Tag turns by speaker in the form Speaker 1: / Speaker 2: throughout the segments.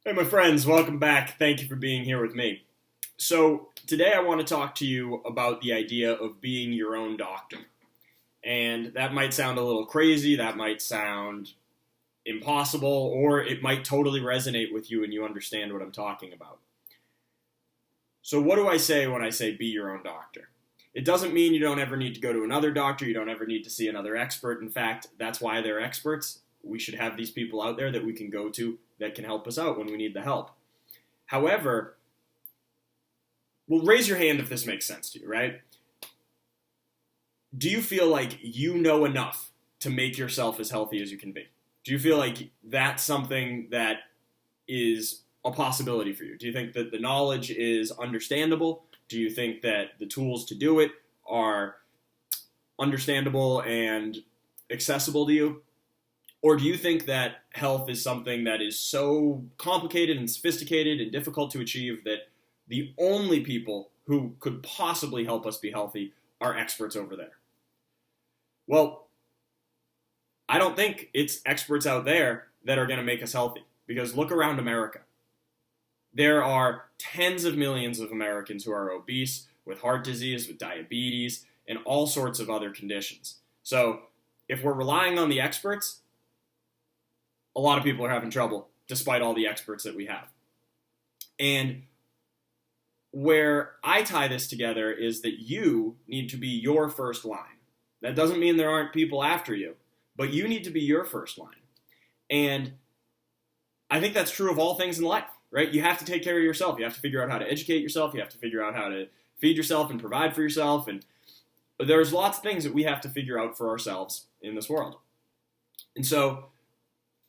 Speaker 1: Hey, my friends, welcome back. Thank you for being here with me. So, today I want to talk to you about the idea of being your own doctor. And that might sound a little crazy, that might sound impossible, or it might totally resonate with you and you understand what I'm talking about. So, what do I say when I say be your own doctor? It doesn't mean you don't ever need to go to another doctor, you don't ever need to see another expert. In fact, that's why they're experts. We should have these people out there that we can go to that can help us out when we need the help. However, well, raise your hand if this makes sense to you, right? Do you feel like you know enough to make yourself as healthy as you can be? Do you feel like that's something that is a possibility for you? Do you think that the knowledge is understandable? Do you think that the tools to do it are understandable and accessible to you? Or do you think that health is something that is so complicated and sophisticated and difficult to achieve that the only people who could possibly help us be healthy are experts over there? Well, I don't think it's experts out there that are going to make us healthy, because look around America. There are tens of millions of Americans who are obese, with heart disease, with diabetes, and all sorts of other conditions. So if we're relying on the experts, a lot of people are having trouble despite all the experts that we have. And where I tie this together is that you need to be your first line. That doesn't mean there aren't people after you, but you need to be your first line. And I think that's true of all things in life, right? You have to take care of yourself. You have to figure out how to educate yourself. You have to figure out how to feed yourself and provide for yourself. And there's lots of things that we have to figure out for ourselves in this world. And so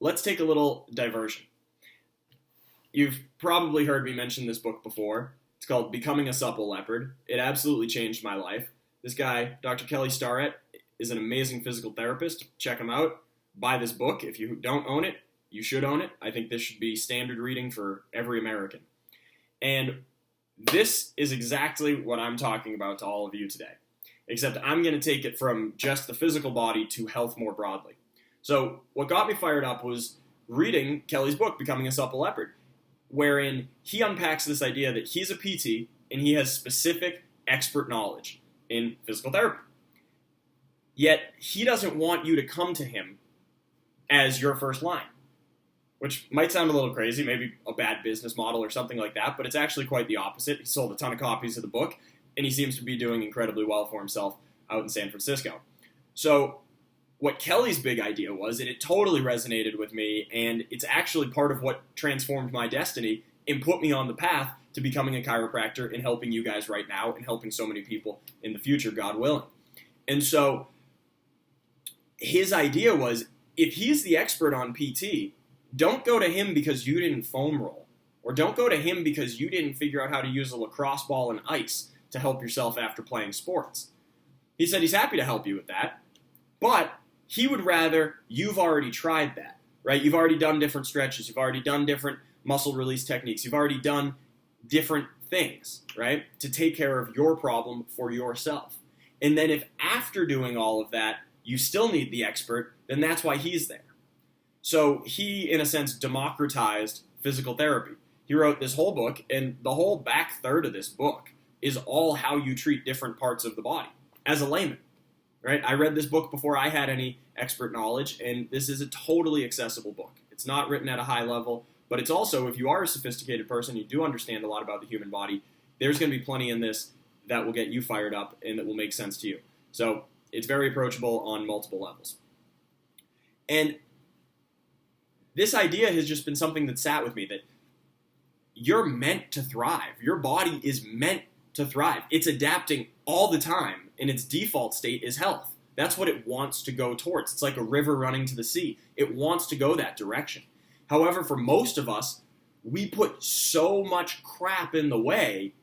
Speaker 1: let's take a little diversion. You've probably heard me mention this book before. It's called Becoming a Supple Leopard. It absolutely changed my life. This guy, Dr. Kelly Starrett, is an amazing physical therapist. Check him out. Buy this book. If you don't own it, you should own it. I think this should be standard reading for every American. And this is exactly what I'm talking about to all of you today. Except I'm going to take it from just the physical body to health more broadly. So what got me fired up was reading Kelly's book, Becoming a Supple Leopard, wherein he unpacks this idea that he's a PT and he has specific expert knowledge in physical therapy. Yet he doesn't want you to come to him as your first line, which might sound a little crazy, maybe a bad business model or something like that, but it's actually quite the opposite. He sold a ton of copies of the book, and he seems to be doing incredibly well for himself out in San Francisco. So what Kelly's big idea was, and it totally resonated with me, and it's actually part of what transformed my destiny and put me on the path to becoming a chiropractor and helping you guys right now and helping so many people in the future, God willing. And so his idea was, if he's the expert on PT, don't go to him because you didn't foam roll, or don't go to him because you didn't figure out how to use a lacrosse ball and ice to help yourself after playing sports. He said he's happy to help you with that, but he would rather you've already tried that, right? You've already done different stretches. You've already done different muscle release techniques. You've already done different things, right, to take care of your problem for yourself. And then if after doing all of that, you still need the expert, then that's why he's there. So he, in a sense, democratized physical therapy. He wrote this whole book, and the whole back third of this book is all how you treat different parts of the body as a layman. Right? I read this book before I had any expert knowledge, and this is a totally accessible book. It's not written at a high level, but it's also, if you are a sophisticated person, you do understand a lot about the human body, there's going to be plenty in this that will get you fired up and that will make sense to you. So it's very approachable on multiple levels. And this idea has just been something that sat with me, that you're meant to thrive. Your body is meant to thrive. It's adapting all the time. And its default state is health. That's what it wants to go towards. It's like a river running to the sea. It wants to go that direction. However, for most of us, we put so much crap in the way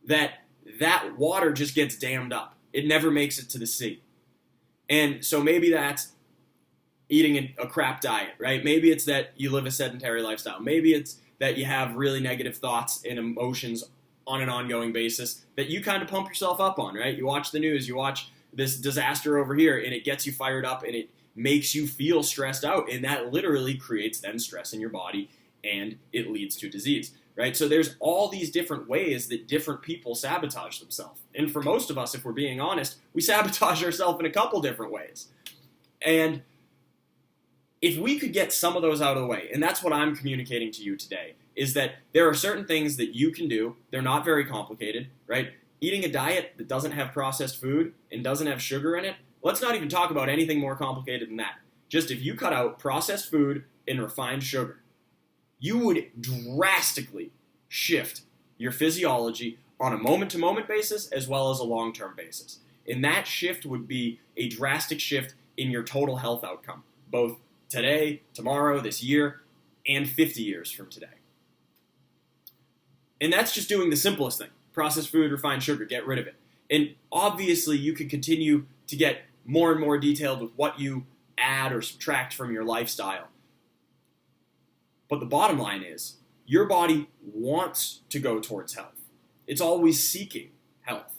Speaker 1: that that water just gets dammed up. It never makes it to the sea. And so maybe that's eating a crap diet, right? Maybe it's that you live a sedentary lifestyle. Maybe it's that you have really negative thoughts and emotions on an ongoing basis that you kind of pump yourself up on, right? You watch the news, you watch this disaster over here, and it gets you fired up, and it makes you feel stressed out, and that literally creates then stress in your body, and it leads to disease, right? So there's all these different ways that different people sabotage themselves. And for most of us, if we're being honest, we sabotage ourselves in a couple different ways. And if we could get some of those out of the way, and that's what I'm communicating to you today, is that there are certain things that you can do. They're not very complicated, right? Eating a diet that doesn't have processed food and doesn't have sugar in it, let's not even talk about anything more complicated than that. Just if you cut out processed food and refined sugar, you would drastically shift your physiology on a moment-to-moment basis as well as a long-term basis. And that shift would be a drastic shift in your total health outcome, both today, tomorrow, this year, and 50 years from today. And that's just doing the simplest thing. Processed food, refined sugar, get rid of it. And obviously you could continue to get more and more detailed with what you add or subtract from your lifestyle. But the bottom line is, your body wants to go towards health. It's always seeking health.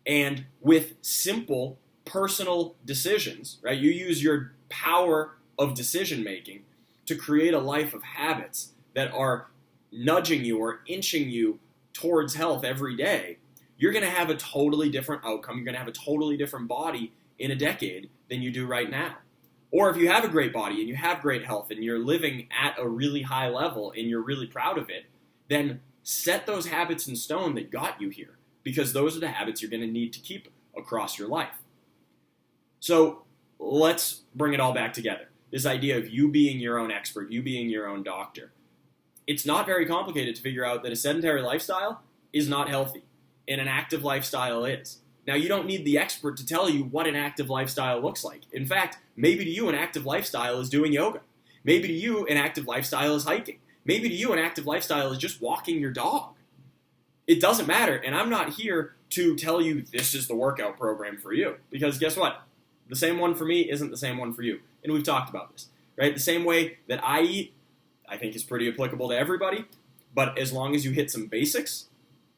Speaker 1: And with simple personal decisions, right? You use your power of decision making to create a life of habits that are nudging you or inching you towards health every day. You're going to have a totally different outcome. You're going to have a totally different body in a decade than you do right now. Or if you have a great body and you have great health and you're living at a really high level and you're really proud of it, then set those habits in stone that got you here, because those are the habits you're going to need to keep across your life. So let's bring it all back together. This idea of you being your own expert, you being your own doctor. It's not very complicated to figure out that a sedentary lifestyle is not healthy, and an active lifestyle is. Now, you don't need the expert to tell you what an active lifestyle looks like. In fact, maybe to you an active lifestyle is doing yoga. Maybe to you an active lifestyle is hiking. Maybe to you an active lifestyle is just walking your dog. It doesn't matter, and I'm not here to tell you this is the workout program for you, because guess what? The same one for me isn't the same one for you, and we've talked about this, right? The same way that I eat, I think is pretty applicable to everybody, but as long as you hit some basics,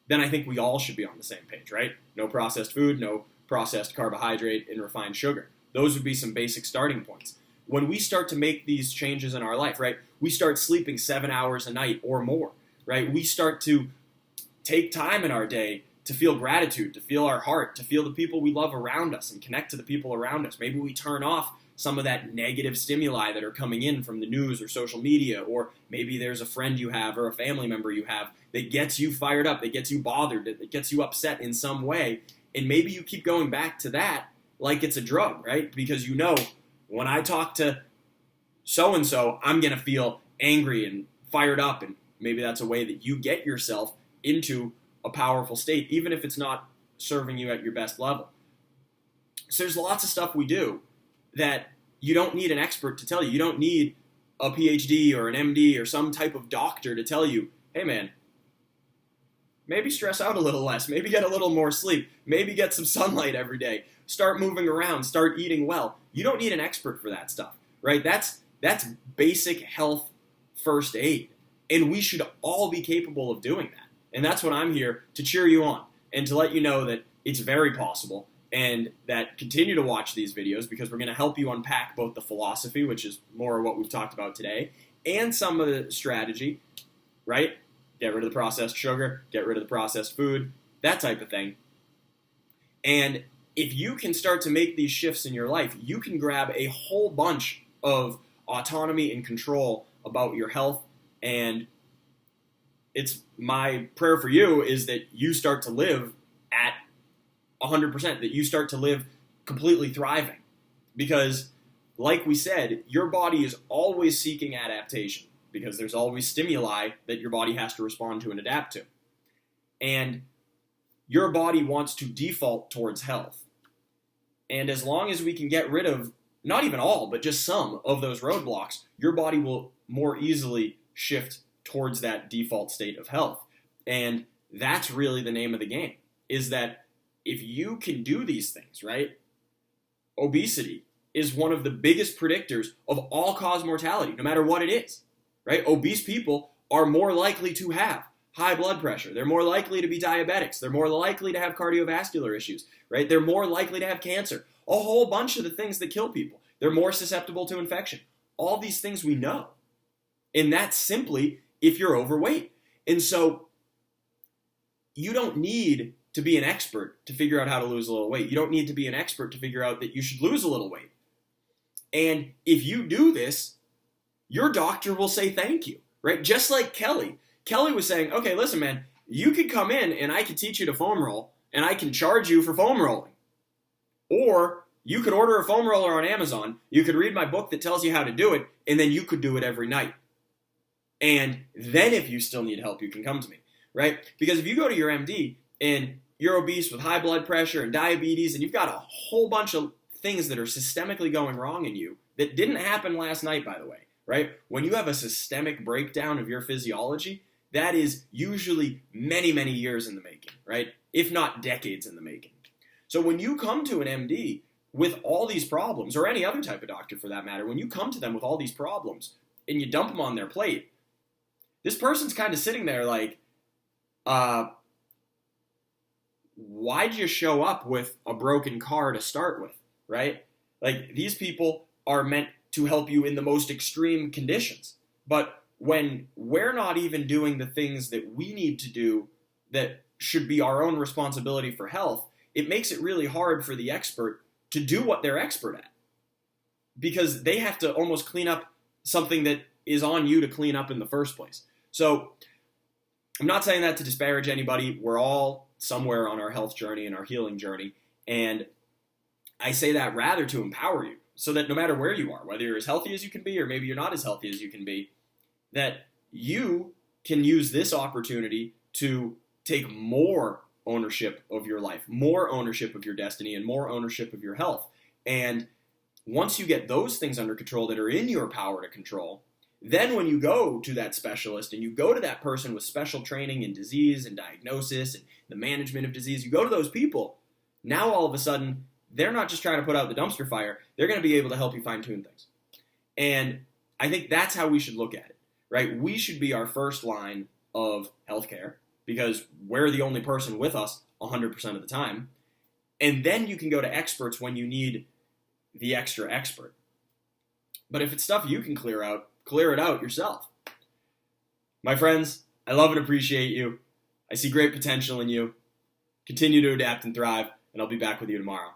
Speaker 1: then I think we all should be on the same page, right? No processed food, no processed carbohydrate, and refined sugar. Those would be some basic starting points. When we start to make these changes in our life, right, we start sleeping 7 hours a night or more, right? We start to take time in our day to feel gratitude, to feel our heart, to feel the people we love around us and connect to the people around us. Maybe we turn off some of that negative stimuli that are coming in from the news or social media, or maybe there's a friend you have or a family member you have that gets you fired up, that gets you bothered, that gets you upset in some way, and maybe you keep going back to that like it's a drug, right? Because you know, when I talk to so-and-so, I'm going to feel angry and fired up, and maybe that's a way that you get yourself into a powerful state, even if it's not serving you at your best level. So there's lots of stuff we do that you don't need an expert to tell you. You don't need a PhD or an MD or some type of doctor to tell you, hey man, maybe stress out a little less, maybe get a little more sleep, maybe get some sunlight every day, start moving around, start eating well. You don't need an expert for that stuff, right? That's basic health first aid, and we should all be capable of doing that. And that's what I'm here to cheer you on and to let you know that it's very possible, and that continue to watch these videos because we're going to help you unpack both the philosophy, which is more of what we've talked about today, and some of the strategy, right? Get rid of the processed sugar, get rid of the processed food, that type of thing. And if you can start to make these shifts in your life, you can grab a whole bunch of autonomy and control about your health. And it's my prayer for you is that you start to live at 100%, that you start to live completely thriving. Because, like we said, your body is always seeking adaptation, because there's always stimuli that your body has to respond to and adapt to. And your body wants to default towards health. And as long as we can get rid of, not even all, but just some of those roadblocks, your body will more easily shift towards that default state of health. And that's really the name of the game, is that if you can do these things, right? Obesity is one of the biggest predictors of all-cause mortality, no matter what it is, right? Obese people are more likely to have high blood pressure. They're more likely to be diabetics. They're more likely to have cardiovascular issues, right? They're more likely to have cancer. A whole bunch of the things that kill people. They're more susceptible to infection. All these things we know. And that simply if you're overweight. And so you don't need to be an expert to figure out how to lose a little weight. You don't need to be an expert to figure out that you should lose a little weight. And if you do this, your doctor will say thank you, right? Just like Kelly. Kelly was saying, okay, listen, man, you could come in and I could teach you to foam roll and I can charge you for foam rolling. Or you could order a foam roller on Amazon, you could read my book that tells you how to do it, and then you could do it every night. And then if you still need help, you can come to me, right? Because if you go to your MD and you're obese with high blood pressure and diabetes and you've got a whole bunch of things that are systemically going wrong in you that didn't happen last night, by the way, right? When you have a systemic breakdown of your physiology, that is usually many, many years in the making, right? If not decades in the making. So when you come to an MD with all these problems, or any other type of doctor for that matter, when you come to them with all these problems and you dump them on their plate, this person's kind of sitting there like, why'd you show up with a broken car to start with, right? Like, these people are meant to help you in the most extreme conditions. But when we're not even doing the things that we need to do that should be our own responsibility for health, it makes it really hard for the expert to do what they're expert at. Because they have to almost clean up something that is on you to clean up in the first place. So I'm not saying that to disparage anybody. We're all somewhere on our health journey and our healing journey. And I say that rather to empower you so that no matter where you are, whether you're as healthy as you can be or maybe you're not as healthy as you can be, that you can use this opportunity to take more ownership of your life, more ownership of your destiny, and more ownership of your health. And once you get those things under control that are in your power to control, then when you go to that specialist and you go to that person with special training in disease and diagnosis and the management of disease, you go to those people, now all of a sudden, they're not just trying to put out the dumpster fire, they're going to be able to help you fine-tune things. And I think that's how we should look at it, right? We should be our first line of healthcare because we're the only person with us 100% of the time. And then you can go to experts when you need the extra expert. But if it's stuff you can clear it out yourself. My friends, I love and appreciate you. I see great potential in you. Continue to adapt and thrive, and I'll be back with you tomorrow.